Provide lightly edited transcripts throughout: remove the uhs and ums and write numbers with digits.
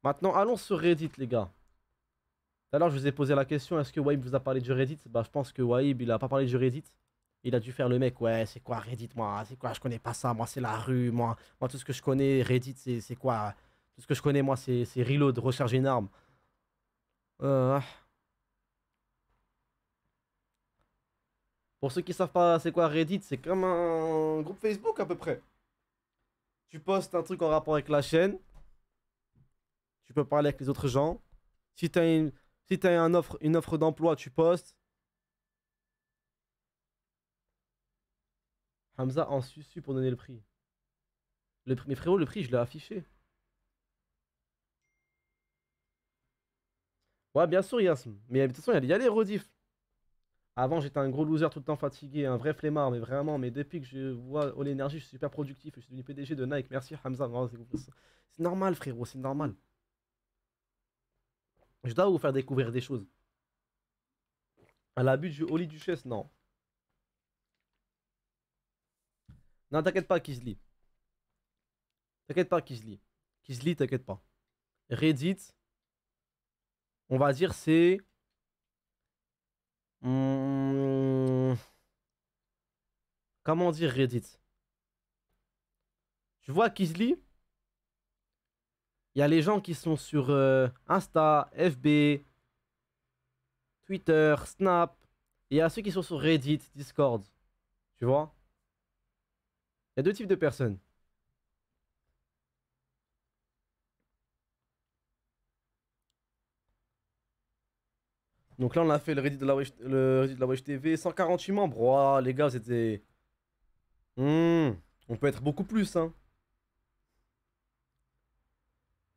Maintenant, allons sur Reddit, les gars. Tout à l'heure, je vous ai posé la question, est-ce que Waib vous a parlé du Reddit? Bah, je pense que Waib, il a pas parlé du Reddit. Il a dû faire le mec, ouais, c'est quoi Reddit, moi? C'est quoi? Je connais pas ça, moi, c'est la rue, moi. Moi, tout ce que je connais, Reddit, c'est quoi? Tout ce que je connais, moi, c'est Reload, recharger une arme. Euh, Pour ceux qui savent pas c'est quoi Reddit, c'est comme un groupe Facebook à peu près. Tu postes un truc en rapport avec la chaîne, tu peux parler avec les autres gens. Si t'as une offre d'emploi, tu postes. Hamza en susu pour donner le prix. Mais frérot, le prix, je l'ai affiché. Ouais, bien sûr, Yasm. Mais de toute façon, il y a les rediffs. Avant, j'étais un gros loser tout le temps fatigué, un vrai flemmard, mais vraiment. Mais depuis que je vois All Energy, je suis super productif. Je suis devenu PDG de Nike. Merci, Hamza. Non, c'est normal, frérot, c'est normal. Je dois vous faire découvrir des choses. À l'abus du Oli Duchesse, non. Non, t'inquiète pas, Kizli. T'inquiète pas, Kizli. Kizli, t'inquiète pas. Reddit, on va dire c'est... Hmm, comment dire Reddit? Tu vois, Kizli, il y a les gens qui sont sur Insta, FB, Twitter, Snap. Et il y a ceux qui sont sur Reddit, Discord. Tu vois? Il y a deux types de personnes. Donc là, on a fait le Reddit de la Wesh TV. 148 membres. Ouah, les gars, c'était... On peut être beaucoup plus, hein.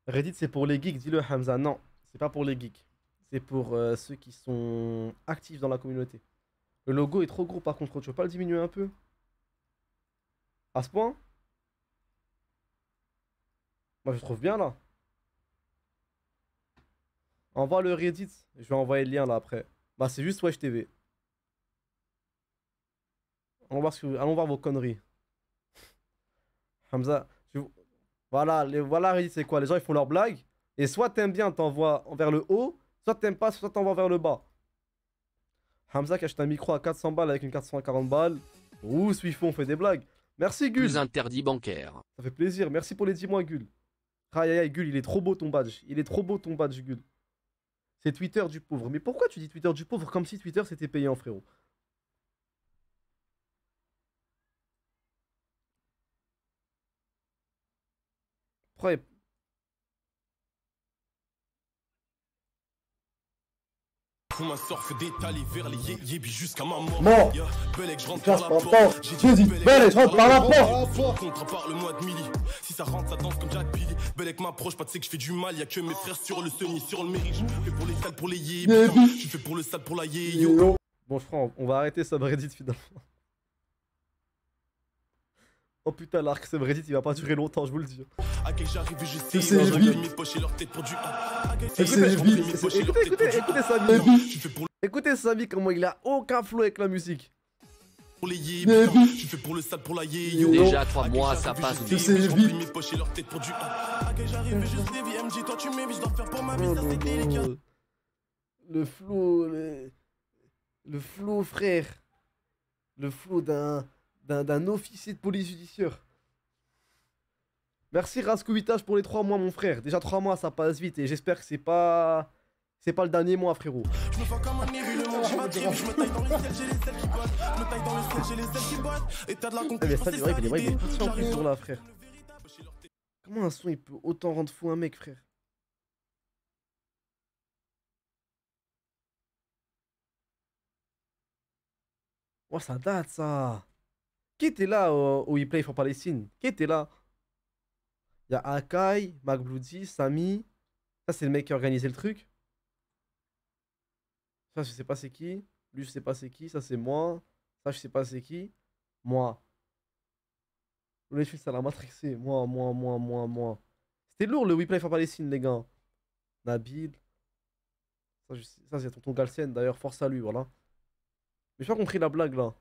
Reddit, c'est pour les geeks, dis-le, Hamza. Non, c'est pas pour les geeks. C'est pour ceux qui sont actifs dans la communauté. Le logo est trop gros, par contre. Tu veux pas le diminuer un peu? À ce point? Moi, je trouve bien, là. Envoie le Reddit. Je vais envoyer le lien, là, après. Bah, c'est juste Wesh TV. Allons voir vos conneries. Hamza, voilà, voilà Reddit, c'est quoi? Les gens, ils font leurs blagues. Et soit t'aimes bien, t'envoies vers le haut. Soit t'aimes pas, soit t'envoies vers le bas. Hamza qui achète un micro à 400 balles avec une carte 140 balles. Ouh, Swifon, on fait des blagues. Merci, Plus Gul. interdit bancaire. Ça fait plaisir. Merci pour les 10 mois, Gul. Aïe, aïe, aïe, Gul, il est trop beau ton badge. Il est trop beau ton badge, Gul. C'est Twitter du pauvre. Mais pourquoi tu dis Twitter du pauvre comme si Twitter c'était payant, frérot? Pourquoi Ma surf d'étaler vers les yébis jusqu'à ma mort. Mort. Belek, je rentre Casse par pas la le porte. temps. J'ai Vas-y, dit Belek, je rentre par la porte. Contre par le mois de midi. Si ça rentre, ça danse comme Jack Billy. Belek m'approche, pas de sais que je fais du mal. Y'a que mes frères sur le semi, sur le mérite. Je fais pour les sales, pour les yébis. Je fais pour le sale, pour la yéyo. Bon, je crois, on va arrêter subreddit finalement. Oh putain, l'arc subreddit il va pas durer longtemps, je vous le dis. À quel j'arrive et C'est j'essaie. Moi, je lui. remplis mes poches et leur tête pour du. Écoutez Samy. Écoutez Samy comment il a aucun flow avec la musique. Pour les yébis. Je fais pour le sale, pour la yéyo. Déjà 3 mois, ça passe. Je remplis mes poches et leur tête pour du. À quel j'arrive et je sais. MJ, toi tu m'évites, je dois faire pour ma vie, ça c'est délicat. Le flow, le flow, frère. Le flow d'un officier de police judiciaire. Merci Rascouitage pour les 3 mois, mon frère. Déjà 3 mois, ça passe vite et j'espère que c'est pas le dernier mois, frérot. Je me fais comme un aigu, le monde m'attire. Je me taille dans le ciel, j'ai les ailes qui battent. Je me taille dans le ciel, j'ai les ailes qui battent. Et t'as de la Mais concurrence, ça, c'est c'est vrai ça qu'il est l'idée. patient en plus sur là, frère. Comment un son il peut autant rendre fou un mec, frère? Oh, ça date, ça. Qui était là au We Play for Palestine? Qui était là? Il y a Akai, MacBloody, Samy. Ça, c'est le mec qui a organisé le truc. Ça, je sais pas c'est qui. Lui, je sais pas c'est qui. Ça, c'est moi. Ça, je sais pas c'est qui. Moi. Le fils, ça l'a matrixé. Moi. C'était lourd le We Play for Palestine, les gars. Nabil. Ça, c'est tonton Galsen. D'ailleurs, force à lui, voilà. Mais j'ai pas compris la blague, là.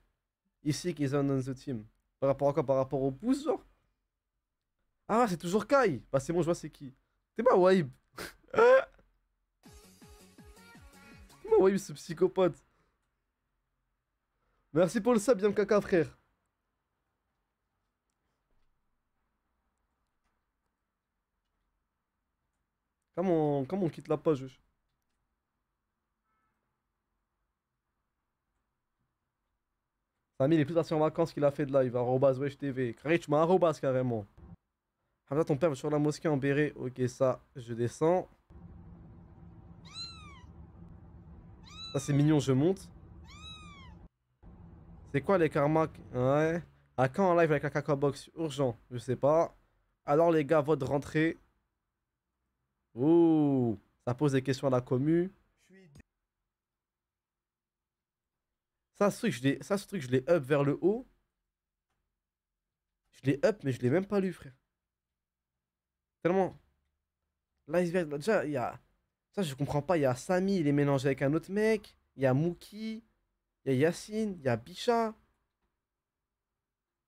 Ici, qu'ils on the team. Par rapport à quoi? Par rapport au pouce, genre? Ah, c'est toujours Kai. Bah, c'est bon, je vois c'est qui. C'est pas Waib. Comment oui, ce psychopathe? Merci pour le sub, bien caca, frère. Comment on quitte la page, wesh? Samy, il est plus parti en vacances qu'il a fait de live. Arrobas wesh TV. Carré, tu m'as arrobas carrément. Hamza, ton père va sur la mosquée en béret. Ok, ça, je descends. Ça, c'est mignon, je monte. C'est quoi les karmas? Ouais. À quand en live avec la caca box? Urgent, je sais pas. Alors, les gars, votre rentrée. Ouh, ça pose des questions à la commu. Ça, ce truc, je l'ai up vers le haut. Je l'ai up, mais je l'ai même pas lu, frère. Tellement. L'iceberg, déjà, il y a. Ça, je comprends pas. Il y a Samy, il est mélangé avec un autre mec. Il y a Mookie. Il y a Yacine. Il y a Bicha.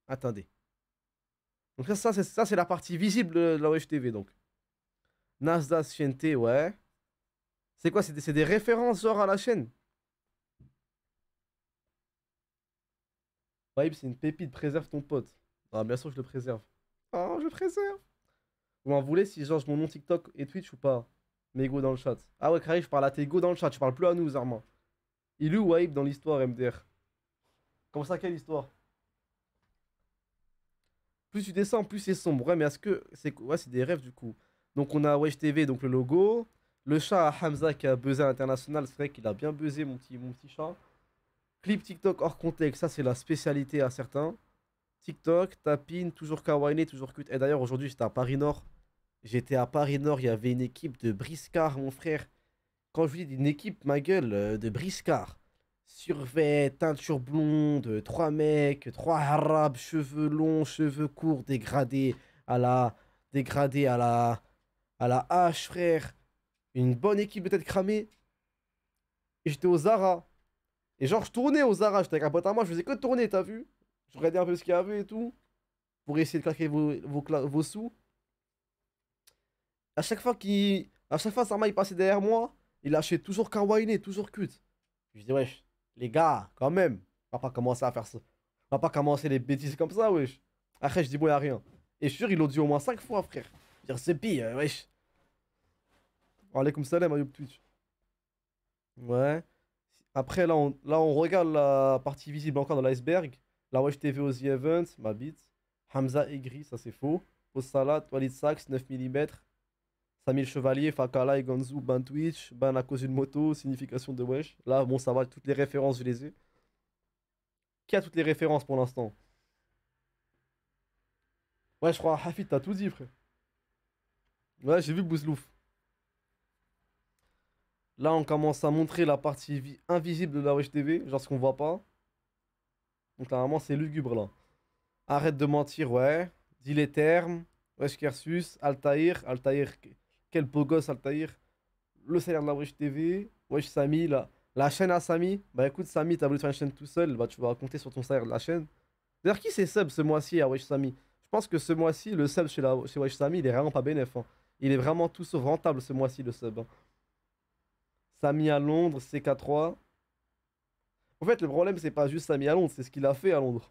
Attendez. Donc, ça c'est la partie visible de la Wesh TV, donc. Nasdaq, Chiente, ouais. C'est quoi? C'est des références, genre, à la chaîne? Vibe, c'est une pépite. Préserve ton pote. Ah, bien sûr, je le préserve. Oh, je le préserve. Vous m'en voulez si change mon nom TikTok et Twitch ou pas? Mes go dans le chat. Ah ouais, Carré, je parle à tes go dans le chat. Tu parles plus à nous, Zarma. Il est où Waib dans l'histoire, MDR? Comment ça, quelle histoire? Plus tu descends, plus c'est sombre. Ouais, mais est-ce que. Ouais, c'est des rêves du coup. Donc on a Wesh TV, donc le logo. Le chat à Hamza qui a buzzé à l'international. C'est vrai qu'il a bien buzzé, mon petit chat. Clip TikTok hors contexte. Ça, c'est la spécialité à certains. TikTok, tapine, toujours kawaii, toujours cute. Et d'ailleurs, aujourd'hui, j'étais à Paris Nord. J'étais à Paris Nord, il y avait une équipe de briscards, mon frère. Quand je vous dis une équipe, ma gueule, de briscards. Survêt, teinture blonde, trois mecs, trois arabes, cheveux longs, cheveux courts, dégradés à la hache, frère. Une bonne équipe de tête cramée. Et j'étais au Zara. Et genre, je tournais au Zara, j'étais avec un pote à moi, je faisais que tourner, t'as vu? Je regardais un peu ce qu'il y avait et tout. Pour essayer de claquer vos sous. À chaque fois, Sarma il passait derrière moi, il lâchait toujours kawaii, toujours cute. Je dis, wesh, les gars, quand même, on va pas commencer à faire ça. On va pas commencer les bêtises comme ça, wesh. Après, je dis, bon, y'a rien. Et je suis sûr, ils l'ont dit au moins 5 fois, frère. Je veux dire, c'est pire, wesh. Alaykoum salam, Ayoub Twitch. Ouais. Après, là, on regarde la partie visible encore dans l'iceberg. La Wesh TV aux The Event, ma bite. Hamza aigri, ça c'est faux. Pause salade, Walid Sax, 9 mm. Samir Chevalier, Fakala et Gonzou, ban Twitch, ban à cause d'une moto, signification de Wesh. Là, bon, ça va, toutes les références, je les ai. Qui a toutes les références pour l'instant? Ouais, je crois, Hafid, t'as tout dit, frère. Ouais, j'ai vu Bouzlouf. Là, on commence à montrer la partie invisible de la Wesh TV, genre ce qu'on voit pas. Donc, normalement, c'est lugubre, là. Arrête de mentir, ouais. Dis les termes. Wesh Kersus, Altaïr. Altaïr, quel beau gosse, Altaïr. Le salaire de la Wesh TV. Wesh Samy, la chaîne à Samy. Bah écoute, Samy, t'as voulu faire une chaîne tout seul. Bah tu vas compter sur ton salaire de la chaîne. D'ailleurs, qui c'est sub ce mois-ci à Wesh Samy? Je pense que ce mois-ci, le sub chez Wesh Samy, il est vraiment pas bénéf, hein. Il est vraiment tout sauf rentable ce mois-ci, le sub, hein. Samy à Londres, CK3. En fait, le problème, c'est pas juste Samy à Londres, c'est ce qu'il a fait à Londres.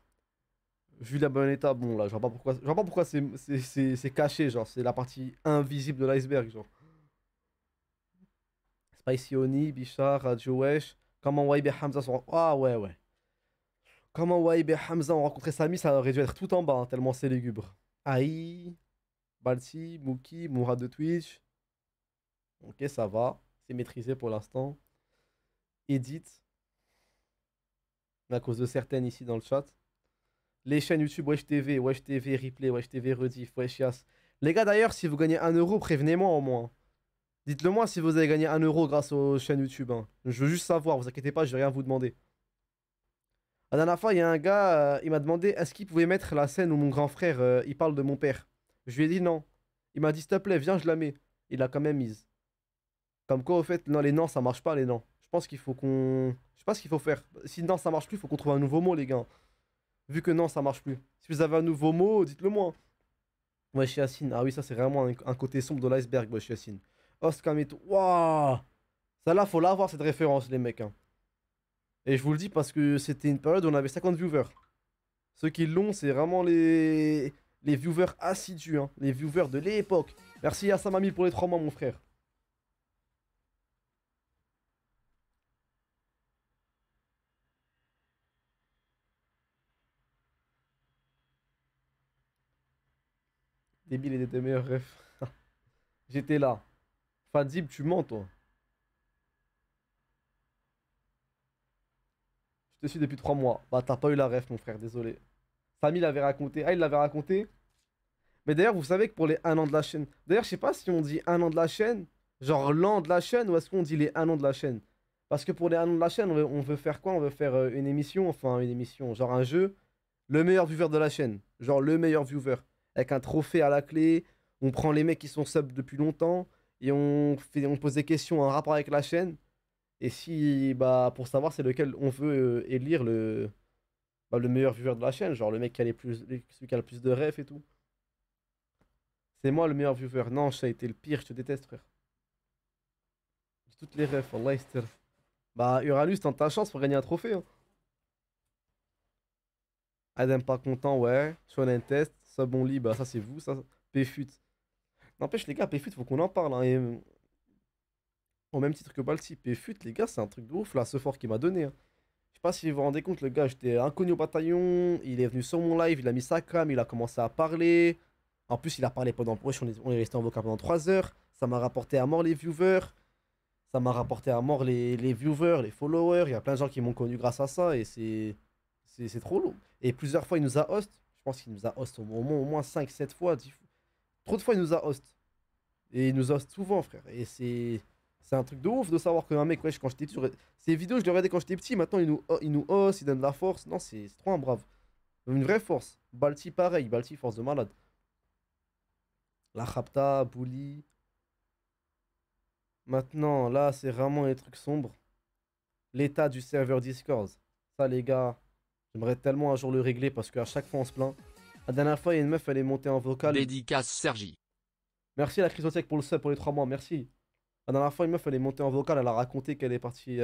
Vu la bonne étape, bon là, je vois pas pourquoi c'est caché, genre, c'est la partie invisible de l'iceberg, genre. Spicy Oni, Bichard, Radio Wesh. Comment Waib et Hamza sont. Ah ouais, ouais. Comment Waib et Hamza ont rencontré Samy, ça aurait dû être tout en bas, hein, tellement c'est lugubre. Aïe, Balti, Mookie, Mourad de Twitch. Ok, ça va. C'est maîtrisé pour l'instant. Edit. À cause de certaines ici dans le chat. Les chaînes YouTube Wesh TV, Replay, Wesh TV Rediff, Wesh Yas. Les gars, d'ailleurs, si vous gagnez 1 euro, prévenez-moi au moins. Dites-le moi si vous avez gagné 1 euro grâce aux chaînes YouTube, hein. Je veux juste savoir, vous inquiétez pas, je vais rien vous demander. La dernière fois, il y a un gars, il m'a demandé est-ce qu'il pouvait mettre la scène où mon grand frère, il parle de mon père. Je lui ai dit non. Il m'a dit s'il te plaît, viens, je la mets. Il a quand même mise. Comme quoi, au fait, non, les non, ça marche pas, les non. Je pense qu'il faut qu'on. Je sais pas ce qu'il faut faire. Si non, ça marche plus, il faut qu'on trouve un nouveau mot, les gars. Vu que non, ça marche plus. Si vous avez un nouveau mot, dites-le moi. Wesh Yacine. Ah oui, ça, c'est vraiment un côté sombre de l'iceberg, Wesh Yacine. Oscam et tout. Waouh! Ça là, faut l'avoir cette référence, les mecs, hein. Et je vous le dis parce que c'était une période où on avait 50 viewers. Ceux qui l'ont, c'est vraiment les viewers assidus, hein. Les viewers de l'époque. Merci à Samami pour les 3 mois, mon frère. Débile et des meilleurs refs. J'étais là. Fadzib, tu mens, toi. Je te suis depuis 3 mois. Bah, t'as pas eu la ref, mon frère, désolé. Samy l'avait raconté. Ah, il l'avait raconté. Mais d'ailleurs, vous savez que pour les 1 an de la chaîne. D'ailleurs, je sais pas si on dit 1 an de la chaîne, genre l'an de la chaîne, ou est-ce qu'on dit les 1 an de la chaîne. Parce que pour les 1 an de la chaîne, on veut faire quoi? On veut faire une émission, enfin une émission, genre un jeu. Le meilleur viewer de la chaîne. Genre le meilleur viewer. Avec un trophée à la clé. On prend les mecs qui sont sub depuis longtemps. Et on pose des questions en rapport avec la chaîne. Et si, bah, pour savoir c'est lequel on veut élire le meilleur viewer de la chaîne. Genre le mec qui a celui qui a le plus de refs et tout. C'est moi le meilleur viewer. Non, ça a été le pire, je te déteste, frère. J'ai toutes les refs, Allah yastir. Bah, Uranus, tente ta chance pour gagner un trophée, hein. Adam pas content, ouais. Shonen test, sub on lit, bah ça c'est vous, ça. PFUT. N'empêche, les gars, PFUT, faut qu'on en parle, hein. Et, au même titre que Balti, PFUT, les gars, c'est un truc de ouf, là, ce fort qu'il m'a donné, hein. Je sais pas si vous vous rendez compte, le gars, j'étais inconnu au bataillon. Il est venu sur mon live, il a mis sa cam, il a commencé à parler. En plus, il a parlé pendant. Wesh, on est resté en vocal pendant 3 heures. Ça m'a rapporté à mort les viewers. Ça m'a rapporté à mort les viewers, les followers. Il y a plein de gens qui m'ont connu grâce à ça. Et c'est trop lourd. Et plusieurs fois, il nous a host. Je pense qu'il nous a host au moins 5, 7 fois. 10 fois. Trop de fois, il nous a host. Et il nous host souvent, frère. Et c'est un truc de ouf de savoir qu'un mec, wesh, quand j'étais petit. Ces vidéos, je les regardais quand j'étais petit. Maintenant, il nous host, il donne de la force. Non, c'est trop un brave. Une vraie force. Balti, pareil. Balti, force de malade. La Rapta, Bully. Maintenant, là, c'est vraiment les trucs sombres. L'état du serveur Discord. Ça, les gars, j'aimerais tellement un jour le régler parce qu'à chaque fois, on se plaint. La dernière fois, il y a une meuf, elle est montée en vocal. Dédicace Sergi. Merci à la Chrysothèque pour le sub pour les 3 mois, merci. La dernière fois, une meuf, elle est montée en vocal, elle a raconté qu'elle est partie.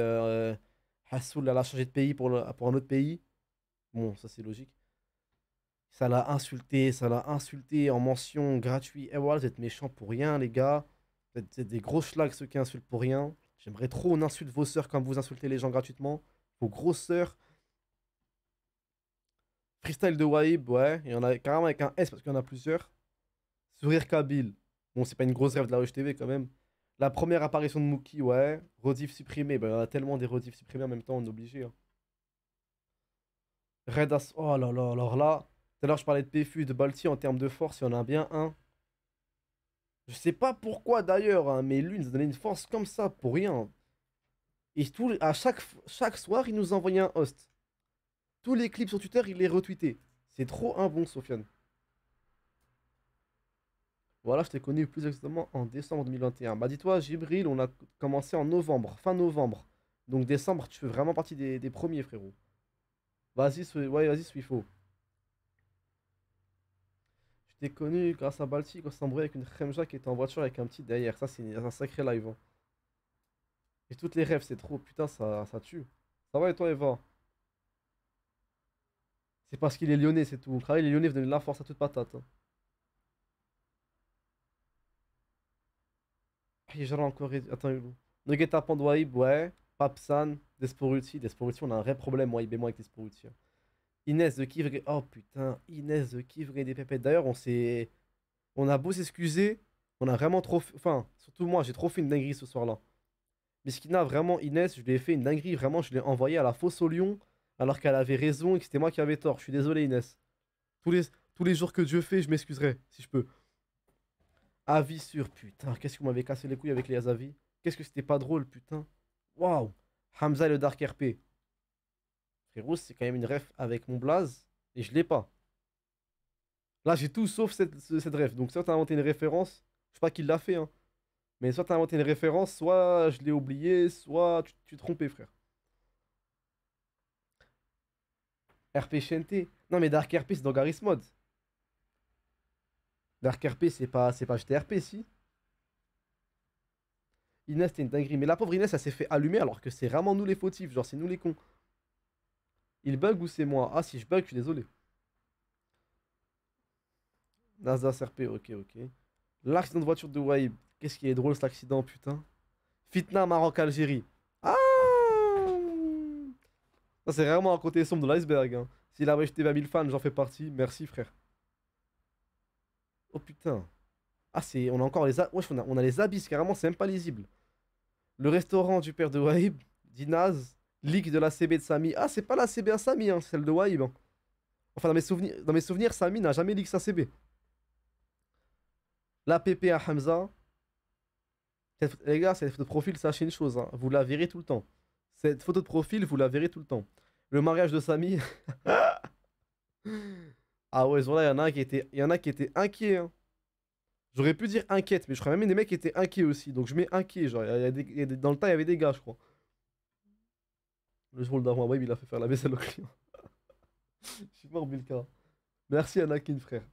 Hassoul, elle a changé de pays pour un autre pays. Bon, ça, c'est logique. Ça l'a insulté en mention gratuite. Eh voilà, vous êtes méchants pour rien, les gars. Vous êtes des gros schlags, ceux qui insultent pour rien. J'aimerais trop on insulte vos sœurs comme vous insultez les gens gratuitement. Vos grosses sœurs. Freestyle de Waib, ouais. Il y en a carrément avec un S parce qu'il y en a plusieurs. Sourire Kabyle. Bon, c'est pas une grosse rêve de la Rush TV quand même. La première apparition de Mookie, ouais. Rediff supprimé. Ben, il y en a tellement des rediffs supprimés en même temps, on est obligé, hein. Red As. Oh là là, alors là. Tout à l'heure, je parlais de PFU, de Balti en termes de force, il y en a bien un. Je sais pas pourquoi d'ailleurs, hein, mais lui, il nous a donné une force comme ça pour rien. Et à chaque soir, il nous envoyait un host. Tous les clips sur Twitter, il les retweetait. C'est trop un bon, Sofiane. Voilà, je t'ai connu plus exactement en décembre 2021. Bah dis-toi, Gibril, on a commencé en novembre, fin novembre. Donc décembre, tu fais vraiment partie des premiers, frérot. Vas-y, ouais, vas-y, Swifo. Je t'ai connu grâce à Balti quand s'embrouillait avec une Khemja qui était en voiture avec un petit derrière. Ça, c'est un sacré live, hein. Et toutes les rêves, c'est trop. Putain, ça tue. Ça va et toi, Eva? C'est parce qu'il est lyonnais, c'est tout. Khalil, les lyonnais, vous donnez de la force à toute patate, hein. Et j'aurais encore. Attends, Nugget Pandwaib, ouais. Papsan, Desporuti. Desporuti, on a un vrai problème, moi, et moi, avec Desporuti, hein. Inès de Kivre. Oh putain, Inès de Kivre et des pépettes. D'ailleurs, on a beau s'excuser. On a vraiment trop. Enfin, surtout moi, j'ai trop fait une dinguerie ce soir-là. Mais ce qu'il a vraiment, Inès, je lui ai fait une dinguerie. Vraiment, je l'ai envoyée à la fosse au lion. Alors qu'elle avait raison et que c'était moi qui avais tort. Je suis désolé, Inès. Tous les, tous les jours que Dieu fait, je m'excuserai, si je peux. Avis sur, putain, qu'est-ce que vous m'avez cassé les couilles avec les avis? Qu'est-ce que c'était pas drôle, putain. Waouh. Hamza et le Dark RP. Frérot, c'est quand même une ref avec mon blaze. Et je l'ai pas. Là, j'ai tout sauf cette ref. Donc, soit t'as inventé une référence. Je sais pas qui l'a fait, hein. Mais soit t'as inventé une référence, soit je l'ai oublié, soit tu te trompais, frère. RP Shenté. Non, mais Dark RP, c'est dans Garry's Mod. Dark RP, c'est pas GTRP, si. Inès, t'es une dinguerie. Mais la pauvre Inès, elle s'est fait allumer alors que c'est vraiment nous les fautifs. Genre, c'est nous les cons. Il bug ou c'est moi? Ah, si je bug, je suis désolé. Nasdaq RP, ok, ok. L'accident de voiture de Waïb. Qu'est-ce qui est drôle cet accident, putain. Fitna, Maroc, Algérie. Ah! Ça, c'est vraiment un côté sombre de l'iceberg. Hein. Si la Wesh TV a 1000 fans, j'en fais partie. Merci, frère. Oh putain. Ah, c'est. On a encore les. Wesh, on a les abysses, carrément, c'est même pas lisible. Le restaurant du père de Waïb, Dinaz, leak de la CB de Samy. Ah, c'est pas la CB à Samy, hein, c'est celle de Waïb. Hein. Enfin, dans mes souvenirs, Samy n'a jamais leak sa CB. L'APP à Hamza. Les gars, cette photo de profil, sachez une chose, hein, vous la verrez tout le temps. Cette photo de profil, vous la verrez tout le temps. Le mariage de Samy. Ah ouais, là, il y en a qui étaient inquiets. Hein. J'aurais pu dire inquiète, mais je crois même des mecs qui étaient inquiets aussi. Donc je mets inquiet. Genre, dans le tas, il y avait des gars, je crois. Le jour le d'avant, Wave, il a fait faire la vaisselle au client. Je suis mort, Milka. Merci, Anakin, frère.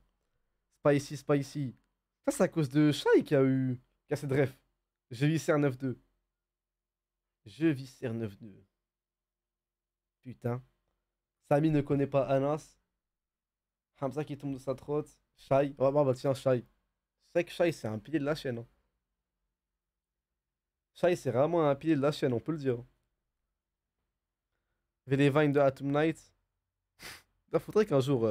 Spicy, spicy. Ça, c'est à cause de Shai qui a cette ref. Je vis CR92. Je vis CR92. Putain. Samy ne connaît pas Anas. Hamza qui tombe de sa trotte. Shai. Oh bah tiens, Shai. C'est vrai que Shai, c'est un pilier de la chaîne. Hein. Shai, c'est vraiment un pilier de la chaîne, on peut le dire. Il y avait les vines de Atom Knight. Il faudrait qu'un jour,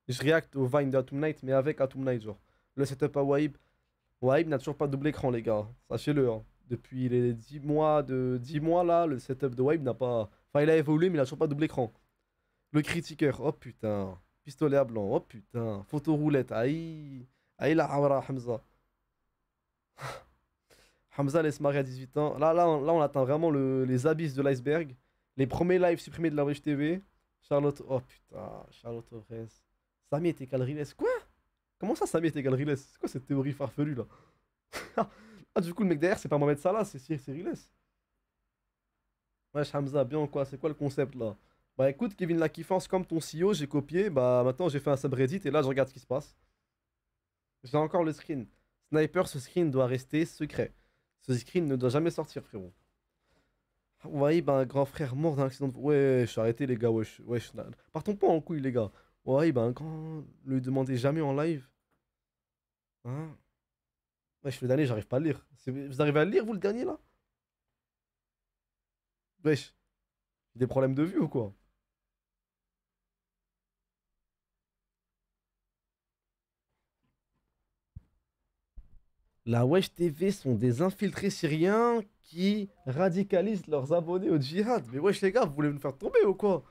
je réacte aux vines de Atom Knight, mais avec Atom Knight, genre. Le setup à Waib. Waib n'a toujours pas de double écran, les gars. Sachez-le. Hein. Depuis les 10 mois, là, le setup de Waib n'a pas... Enfin, il a évolué, mais il n'a toujours pas de double écran. Le critiqueur. Oh putain. Pistolet à blanc. Oh putain. Photo roulette. Aïe. Aïe la Hawara Hamza. Hamza laisse marier à 18 ans. Là, on atteint vraiment les abysses de l'iceberg. Les premiers lives supprimés de la Wesh TV. Charlotte. Oh putain. Charlotte Ores. Samy était Calriles. Quoi? Comment ça, Samy était Calriles? C'est quoi cette théorie farfelue là? Ah, du coup, le mec derrière, c'est pas Mohamed Salah, c'est Riles. Wesh, Hamza, bien quoi? C'est quoi le concept là? Bah écoute, Kevin la kiffance, comme ton CEO, j'ai copié. Bah maintenant, j'ai fait un subreddit et là, je regarde ce qui se passe. J'ai encore le screen. Sniper, ce screen doit rester secret. Ce screen ne doit jamais sortir, frérot. Ouais, bah un grand frère mort d'un accident de... Wesh, arrêtez les gars, wesh. Partons pas en couille, les gars. Ouais, bah un grand... Le demandez jamais en live. Hein? Wesh, le dernier, j'arrive pas à le lire. Vous arrivez à le lire, vous, le dernier, là? Wesh. Des problèmes de vue ou quoi? La Wesh TV sont des infiltrés syriens qui radicalisent leurs abonnés au djihad. Mais wesh les gars, vous voulez nous faire tomber ou quoi?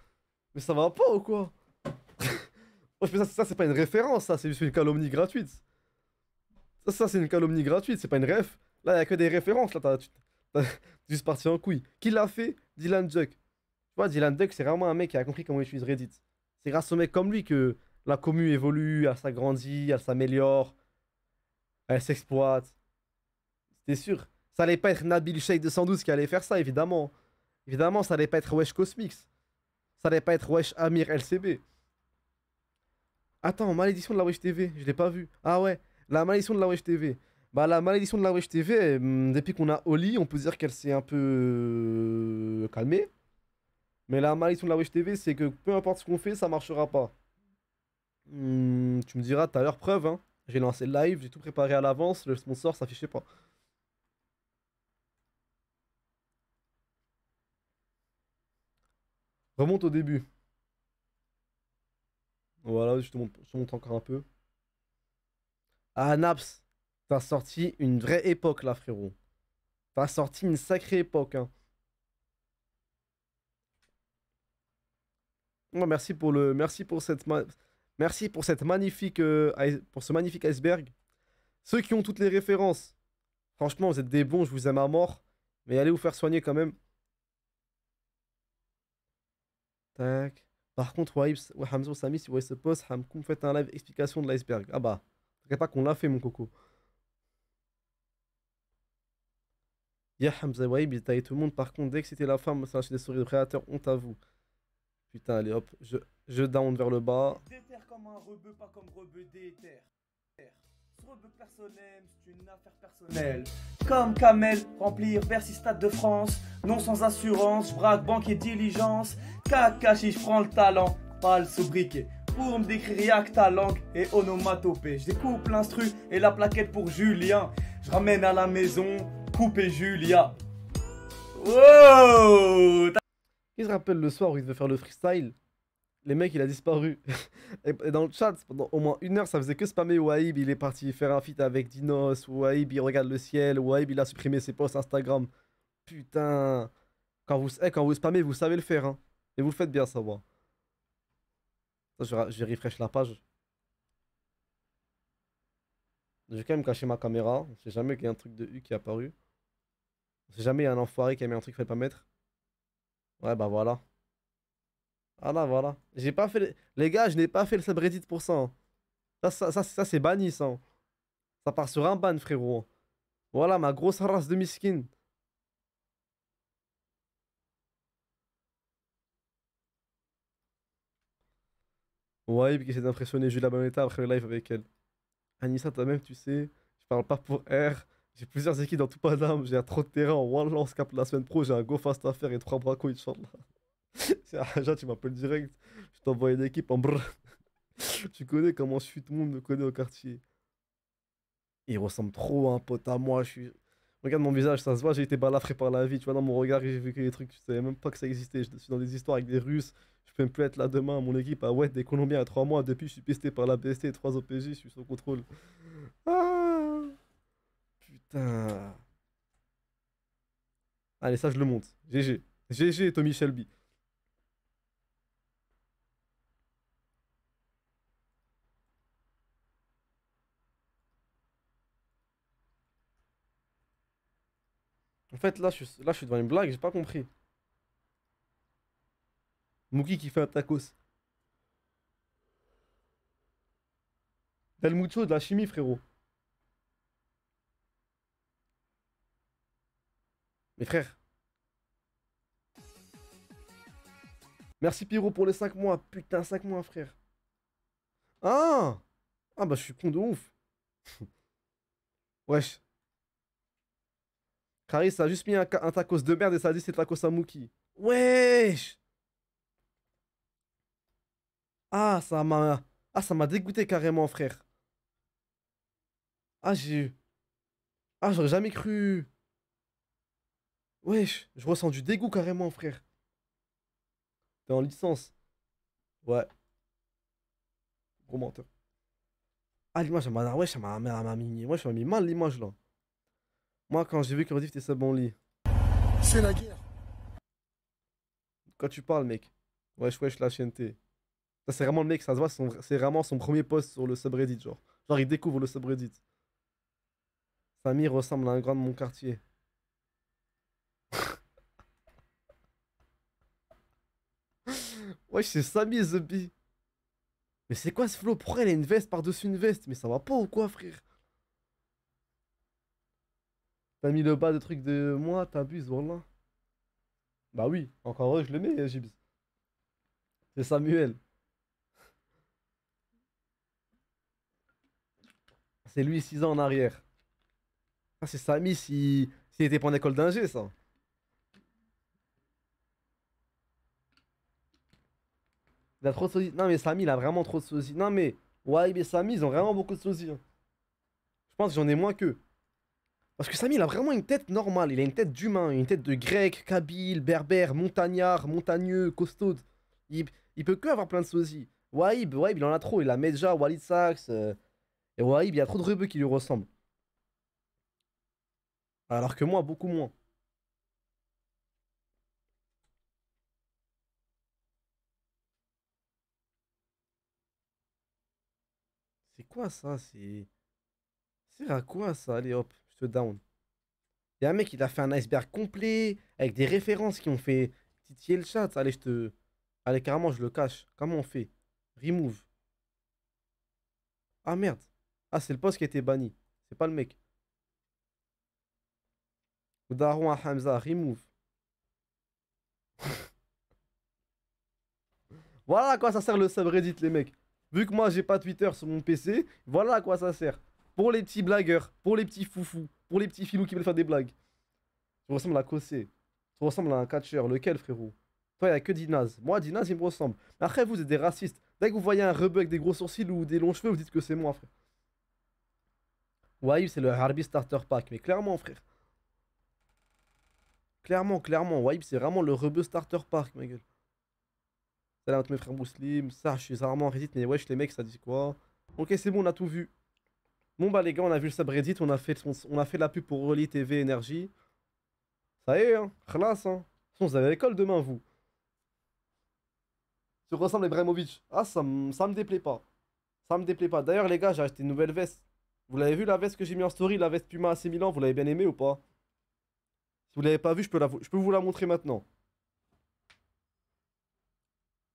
Mais ça va pas ou quoi? Wesh, mais ça c'est pas une référence, ça, c'est juste une calomnie gratuite. Ça c'est une calomnie gratuite, c'est pas une ref. Là, y a que des références, là, t'as juste parti en couille. Qui l'a fait? Dylan Duck. Tu vois, Dylan Duck, c'est vraiment un mec qui a compris comment utiliser Reddit. C'est grâce aux mecs comme lui que la commu évolue, elle s'agrandit, elle s'améliore, elle s'exploite. C'était sûr. Ça allait pas être Nabil Sheikh 212 qui allait faire ça, évidemment. Évidemment, ça allait pas être Wesh Cosmix. Ça allait pas être Wesh Amir LCB. Attends, malédiction de la Wesh TV, je l'ai pas vu. Ah ouais, la malédiction de la Wesh TV. Bah la malédiction de la Wesh TV, depuis qu'on a Oli, on peut dire qu'elle s'est un peu calmée. Mais la malédiction de la Wesh TV, c'est que peu importe ce qu'on fait, ça marchera pas. Tu me diras, t'as l'heure preuve, hein. J'ai lancé le live, j'ai tout préparé à l'avance, le sponsor s'affichait pas. Remonte au début. Voilà, je te montre encore un peu. Ah, Naps, t'as sorti une vraie époque là, frérot. T'as sorti une sacrée époque, hein. Ouais, merci pour cette magnifique, pour ce magnifique iceberg. Ceux qui ont toutes les références, franchement, vous êtes des bons, je vous aime à mort. Mais allez vous faire soigner quand même. Tac. Par contre, Hamza ou Samy, si vous voyez ce post, Hamkoum, faites un live explication de l'iceberg. Ah bah, t'inquiète pas qu'on l'a fait, mon coco. Yeah, Hamza Waib, il taillait tout le monde. Par contre, dès que c'était la femme, ça lâchait des souris de prédateurs, honte à vous. Putain, allez hop, je down vers le bas. Déterre comme un rebeu, pas comme rebeu, déterre. Trop de personnel, c'est une affaire personnelle. Comme Kamel, remplir Bercy Stade de France. Non sans assurance, je braque banque et diligence. Kakashi, je prends le talent, pas le sobriquet. Pour me décrire, y'a que ta langue et onomatopée. Je découpe l'instru et la plaquette pour Julien. Je ramène à la maison, coupe et Julia. Wow! Qui se rappelle le soir où il devait faire le freestyle? Les mecs, il a disparu. Et dans le chat, pendant au moins 1 heure, ça faisait que spammer Wahib. Il est parti faire un feat avec Dinos. Wahib, il regarde le ciel. Wahib, il a supprimé ses posts Instagram. Putain. Quand vous spammez, vous savez le faire. Hein. Et vous le faites bien, savoir. Je vais refresh la page. Je vais quand même cacher ma caméra. On sait jamais qu'il y a un truc de U qui est apparu. On sait jamais il y a un enfoiré qui a mis un truc qu'il fallait pas mettre. Ouais, bah voilà. Ah là, voilà. J'ai pas fait. Les gars, je n'ai pas fait le subreddit pour ça. Hein. Ça c'est banni, ça. Hein. Ça part sur un ban, frérot. Voilà ma grosse race de miskin. Wahib qui essaie d'impressionner Julia Bonetta après le live avec elle. Anissa, toi-même, tu sais, je parle pas pour R. J'ai plusieurs équipes dans tout Paname. J'ai un trop de terrain en Wallah, on se capte la semaine pro. J'ai un go fast à faire et 3 bracos, Inch'Allah. C'est Aja, tu m'appelles direct. Je t'envoie une équipe en brr. Tu connais comment je suis, tout le monde me connaît au quartier. Il ressemble trop à un pote à moi. Regarde mon visage, ça se voit, j'ai été balafré par la vie. Tu vois, dans mon regard, j'ai vécu des trucs, je savais même pas que ça existait. Je suis dans des histoires avec des Russes. Je peux même plus être là demain. Mon équipe a ouais, des Colombiens à 3 mois. Depuis, je suis pisté par la BST et 3 OPJ. Je suis sous contrôle. Ah, putain. Allez, ça, je le monte. GG. GG, Tommy Shelby. En fait, là, je suis devant une blague, j'ai pas compris. Mookie qui fait un tacos. Del Mucho, de la chimie, frérot. Mes frères. Merci Pyro pour les 5 mois. Putain, 5 mois, frère. Ah! Ah bah, je suis con de ouf. Wesh. Caris a juste mis un tacos de merde et ça a dit c'est tacos à Mookie. Wesh! Ah, ça m'a dégoûté carrément, frère. Ah, j'aurais jamais cru. Wesh, je ressens du dégoût carrément, frère. T'es en licence. Ouais, gros menteur. Ah, l'image, wesh, elle m'a mis mal l'image là. Moi, quand j'ai vu que Rediff était ça bon lit. C'est la guerre. Quand tu parles, mec. Wesh, la chienneté. Ça, c'est vraiment le mec, ça se voit, c'est vraiment son premier post sur le subreddit, genre. Genre, il découvre le subreddit. Samy ressemble à un grand de mon quartier. Wesh, c'est Samy The Bee. Mais c'est quoi ce flow? Pourquoi elle a une veste par-dessus une veste? Mais ça va pas ou quoi, frère? T'as mis le bas de truc de moi, t'abuses, voilà. Bah oui, encore heureux, je le mets, Gibbs. C'est Samuel. C'est lui 6 ans en arrière. Ah, c'est Samy s'il était pas en école d'ingé, ça. Il a trop de sosie. Non, mais Samy, il a vraiment trop de sosie. Non, mais Wahib et Samy, ils ont vraiment beaucoup de sosie. Hein. Je pense que j'en ai moins qu'eux. Parce que Samy, il a vraiment une tête normale. Il a une tête d'humain, une tête de grec, kabyle, berbère, montagnard, montagneux, costaud. Il peut que avoir plein de sosie. Wahib, il en a trop. Il a Medja, Walid Sachs. Et Wahib, il y a trop de rebeux qui lui ressemblent. Alors que moi, beaucoup moins. C'est quoi ça? C'est. C'est à quoi ça? Allez hop, je te down. Il y a un mec, il a fait un iceberg complet avec des références qui ont fait titiller le chat. Allez, Allez, carrément, je le cache. Comment on fait? Remove. Ah merde. Ah, c'est le poste qui a été banni. C'est pas le mec. Daron à Hamza, remove. Voilà à quoi ça sert le subreddit, les mecs. Vu que moi, j'ai pas Twitter sur mon PC, voilà à quoi ça sert. Pour les petits blagueurs, pour les petits foufous, pour les petits filous qui veulent faire des blagues. Tu ressembles à Kossé. Tu ressembles à un catcheur. Lequel, frérot? Toi, il n'y a que Dinaz. Moi, Dinaz, il me ressemble. Mais après, vous êtes des racistes. Dès que vous voyez un rebeu avec des gros sourcils ou des longs cheveux, vous dites que c'est moi, frère. Ouais, c'est le Harbi Starter Pack. Mais clairement, frère. Clairement. Waïb, c'est vraiment le rebeu Starter Pack, ma gueule. Salam à tous mes frères muslims. Ça, je suis rarement en Reddit. Mais wesh, les mecs, ça dit quoi? Ok, c'est bon, on a tout vu. Bon, bah, les gars, on a vu le subreddit. On a fait la pub pour Rolly TV Énergie. Ça y est, hein. Khlas, hein. De toute façon, vous avez l'école demain, vous. Tu ressembles à Ibrahimovic. Ah, ça me déplaît pas. Ça me déplaît pas. D'ailleurs, les gars, j'ai acheté une nouvelle veste. Vous l'avez vu, la veste que j'ai mis en story, la veste Puma AC Milan, vous l'avez bien aimée ou pas? Si vous l'avez pas vue, je peux vous la montrer maintenant.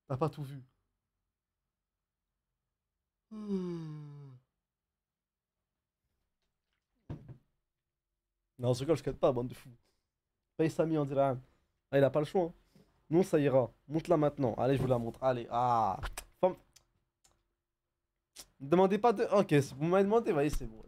T'as pas tout vu. Non, je rigole, je quitte pas, bande de fous. Paye Samy en dirham. Ah, il a pas le choix, hein. Non, ça ira. Monte-la maintenant. Allez, je vous la montre. Allez. Ah. Femme. Ne demandez pas de. Ok, vous m'avez demandé, voyez, c'est bon.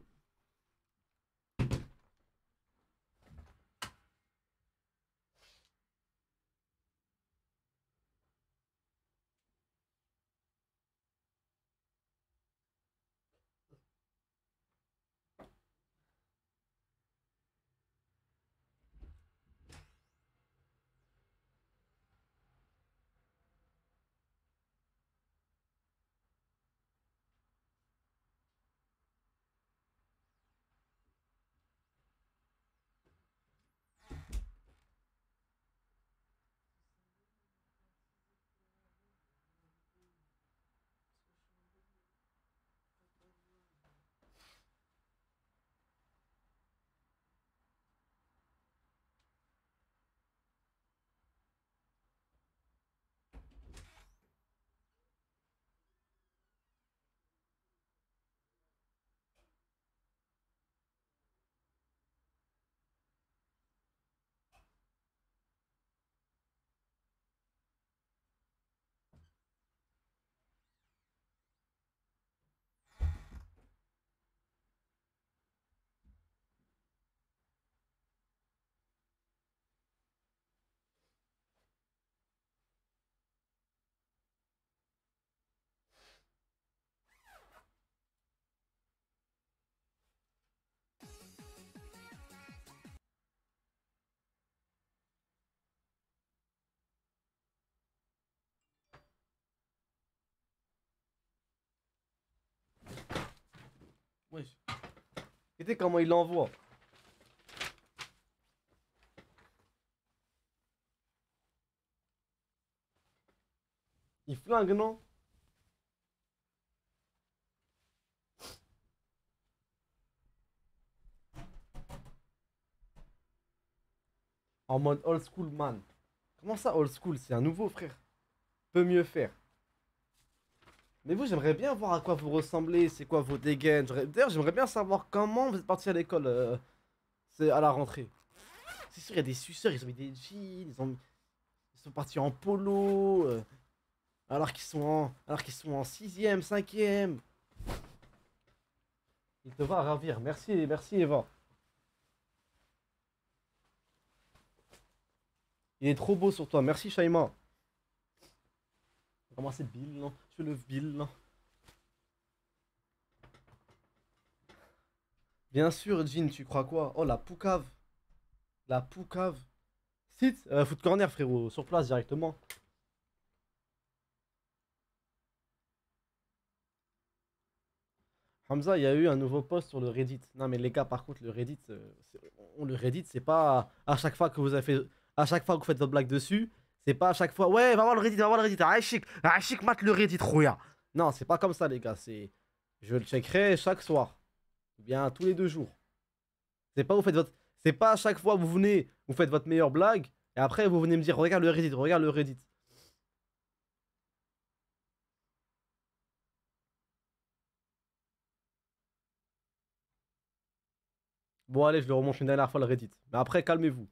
Wesh. Regardez comment il l'envoie. Il flingue, non? En mode old school, man. Comment ça, old school? C'est un nouveau, frère. Peut mieux faire. Mais vous, j'aimerais bien voir à quoi vous ressemblez, c'est quoi vos dégaines. D'ailleurs, j'aimerais bien savoir comment vous êtes parti à l'école c'est à la rentrée. C'est sûr, il y a des suceurs, ils ont mis des jeans, ils sont partis en polo, alors qu'ils sont en 6ème, 5ème. Il te va ravir. Merci, merci Eva. Il est trop beau sur toi. Merci Shaima. Comment c'est Bill, non? Je le Bill, non? Bien sûr, Jean, tu crois quoi? Oh, la poucave. La poucave. Sit, foot corner, frérot. Sur place directement. Hamza, il y a eu un nouveau post sur le Reddit. Non, mais les gars, par contre, le Reddit, c'est pas à chaque fois que vous avez fait, à chaque fois que vous faites votre blague dessus, c'est pas à chaque fois. Ouais, va voir le Reddit, va voir le Reddit. Aïchik, mate le Reddit, rouya. Non, c'est pas comme ça, les gars. Je le checkerai chaque soir, ou bien tous les 2 jours. C'est pas à chaque fois vous venez, vous faites votre meilleure blague, et après vous venez me dire, regarde le Reddit, regarde le Reddit. Bon, allez, je le remonte une dernière fois le Reddit. Mais après, calmez-vous.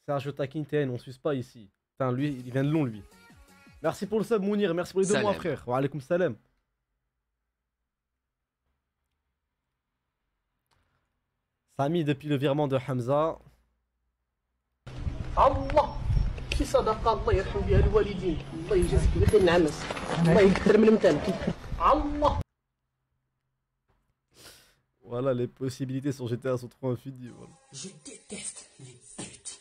Sergio taquine TN, on suce pas ici. Enfin, lui, il vient de long, lui. Merci pour le sub, Mounir. Merci pour les 2 mois, Salam. frère. Wa alaikum salam. Samy, depuis le virement de Hamza. الله شي صدقه الله يرحم بها الوالدين الله يجازيك بخير نعمس الله يكثر من متانك الله. Voilà, les possibilités sur GTA sont trop infinies. Voilà. Je déteste les putes.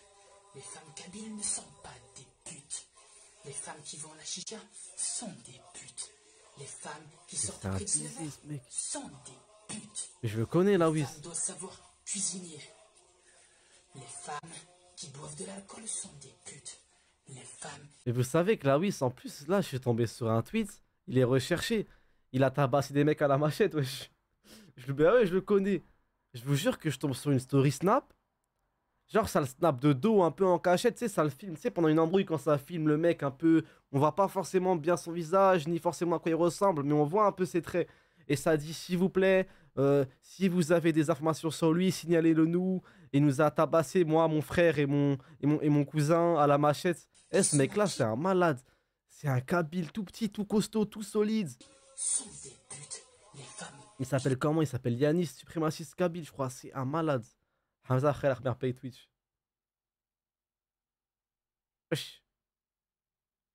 Les femmes kabyles ne sont pas des putes. Les femmes qui vont à la chicha sont des putes. Les femmes qui sortent C'est un après business, 19 mec. sont des putes. Mais je le connais, là, Les oui. femmes doivent savoir cuisiner. Les femmes qui boivent de l'alcool sont des putes. Les femmes. Mais vous savez que la Wiss, en plus, là, je suis tombé sur un tweet. Il est recherché. Il a tabassé des mecs à la machette, wesh. Bah ouais, je le connais. Je vous jure que je tombe sur une story snap. Genre, ça le snap de dos, un peu en cachette, tu sais, ça le filme. Tu sais, pendant une embrouille, quand ça filme le mec un peu. On voit pas forcément bien son visage, ni forcément à quoi il ressemble, mais on voit un peu ses traits. Et ça dit, s'il vous plaît, si vous avez des informations sur lui, signalez-le nous. Il nous a tabassé, moi, mon frère et mon cousin à la machette. Eh, ce mec-là, c'est un malade. C'est un kabyle tout petit, tout costaud, tout solide. sont des putes. Les femmes. Il s'appelle comment? Il s'appelle Yanis, suprémaciste kabyle, je crois. C'est un malade. Hamza frère, mère paye Twitch. Wesh.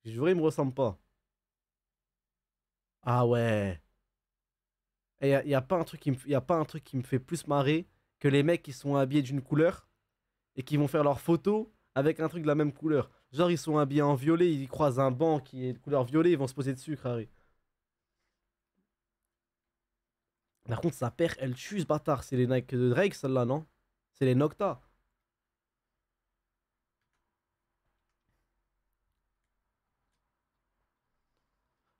Je jure, il me ressemble pas. Ah ouais. Et y a pas un truc y a pas un truc qui me fait plus marrer que les mecs qui sont habillés d'une couleur et qui vont faire leurs photos avec un truc de la même couleur. Genre, ils sont habillés en violet, ils croisent un banc qui est de couleur violet, ils vont se poser dessus, carré. Par contre, sa paire, elle tue ce bâtard. C'est les Nike de Drake, celle-là, non? C'est les Nocta.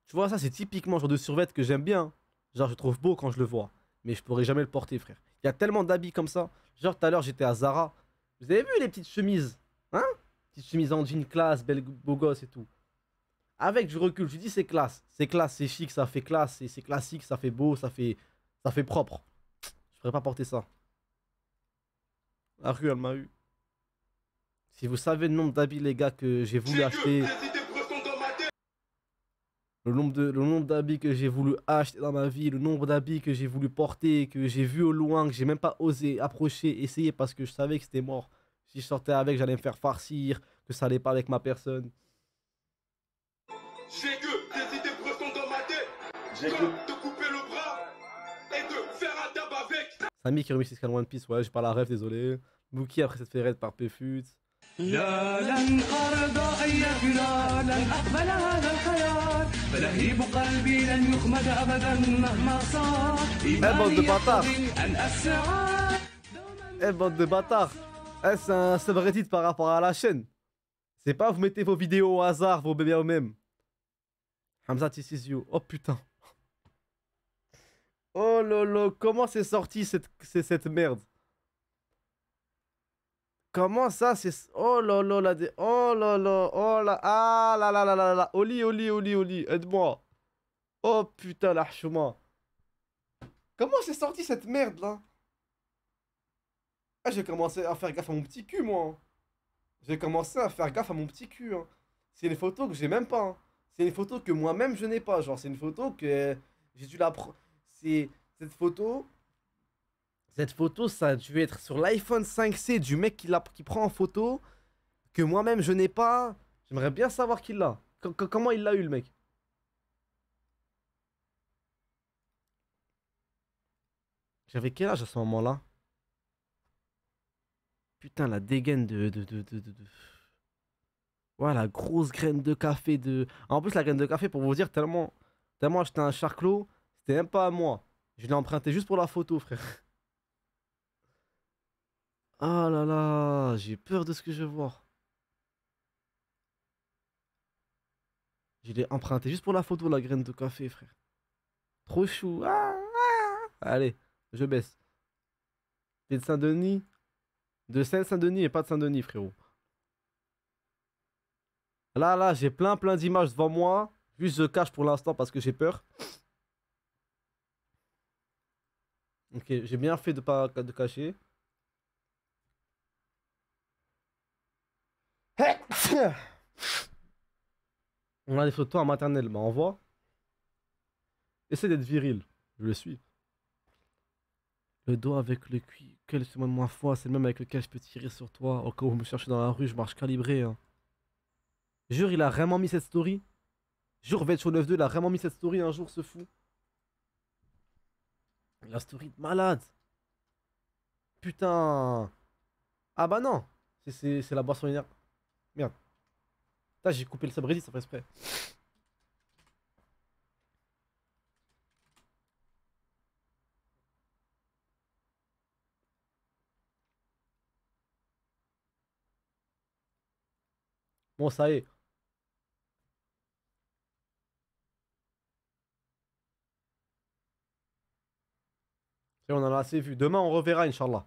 Tu vois, ça, c'est typiquement le genre de survêt que j'aime bien. Genre, je trouve beau quand je le vois. Mais je pourrais jamais le porter, frère. Il y a tellement d'habits comme ça. Genre, tout à l'heure, j'étais à Zara. Vous avez vu les petites chemises? Hein? Petites chemises en jean classe, belle, beau gosse et tout. Avec du recul, je dis c'est classe. C'est classe, c'est chic, ça fait classe. C'est classique, ça fait beau, ça fait propre. Je pourrais pas porter ça. La rue, elle m'a eu. Si vous savez le nombre d'habits, les gars, que j'ai voulu acheter. Le nombre d'habits que j'ai voulu acheter dans ma vie, le nombre d'habits que j'ai voulu porter, que j'ai vu au loin, que j'ai même pas osé approcher, essayer parce que je savais que c'était mort. Si je sortais avec, j'allais me faire farcir, que ça allait pas avec ma personne. J'ai que des idées profondes dans ma tête. Comme te couper le bras et de faire un dab avec. Samy qui remet Scan One Piece, ouais, j'ai pas la rêve, désolé. Bookie après cette fait par Pfut. لا لن أرضى أن يكلا لن أقبل هذا الخيال فلهيب قلبي لن يخمد أبدا مهما صار bande de bâtards. أن أسعى Eh, bande de bâtards. Eh, c'est un subreddit par rapport à la chaîne. C'est pas vous mettez vos vidéos au hasard, vos bébés eux-mêmes. Hamza, this is you. Oh putain. Oh lolo, comment c'est sorti cette merde? Comment ça c'est... Oh lolo, la dé... Oh lolo, oh là... Ah là là là là là. Oli, Oli, Oli, Oli, aide-moi. Oh putain, la chouma. Comment c'est sorti cette merde là? Ah, j'ai commencé à faire gaffe à mon petit cul, moi. J'ai commencé à faire gaffe à mon petit cul. Hein. C'est une photo que j'ai même pas. Hein. C'est une photo que moi-même je n'ai pas. Genre, c'est une photo que j'ai dû la prendre. C'est cette photo. Cette photo, ça a dû être sur l'iPhone 5C du mec qui prend en photo. Que moi-même je n'ai pas. J'aimerais bien savoir qui l'a. Comment il l'a eu, le mec? J'avais quel âge à ce moment-là? Putain, la dégaine de... Ouais, la grosse graine de café de... En plus, la graine de café, pour vous dire, tellement j'étais un charclos, c'était même pas à moi. Je l'ai emprunté juste pour la photo, frère. Ah là là, j'ai peur de ce que je vais voir. Je l'ai emprunté juste pour la photo, la graine de café, frère. Trop chou. Ah, ah. Allez, je baisse. T'es de Saint-Denis? De Seine-Saint-Denis et pas de Saint-Denis, frérot. Là, j'ai plein d'images devant moi. Juste, je cache pour l'instant parce que j'ai peur. Ok, j'ai bien fait de pas de cacher. On a des photos en maternelle, bah envoie. Essaie d'être viril. Je le suis. Le doigt avec lequel je te demande ma foi, c'est le même avec lequel je peux tirer sur toi. Au cas où vous me cherchez dans la rue, je marche calibré. Hein. Jure, il a vraiment mis cette story. Jure, Vetcho 92, il a vraiment mis cette story un jour, ce fou. La story de malade. Putain. Ah bah non. C'est la boisson énergie. Merde. Putain, j'ai coupé le subreddit, ça fait exprès. Bon, ça y est. Et on en a assez vu. Demain, on reverra, Inch'Allah.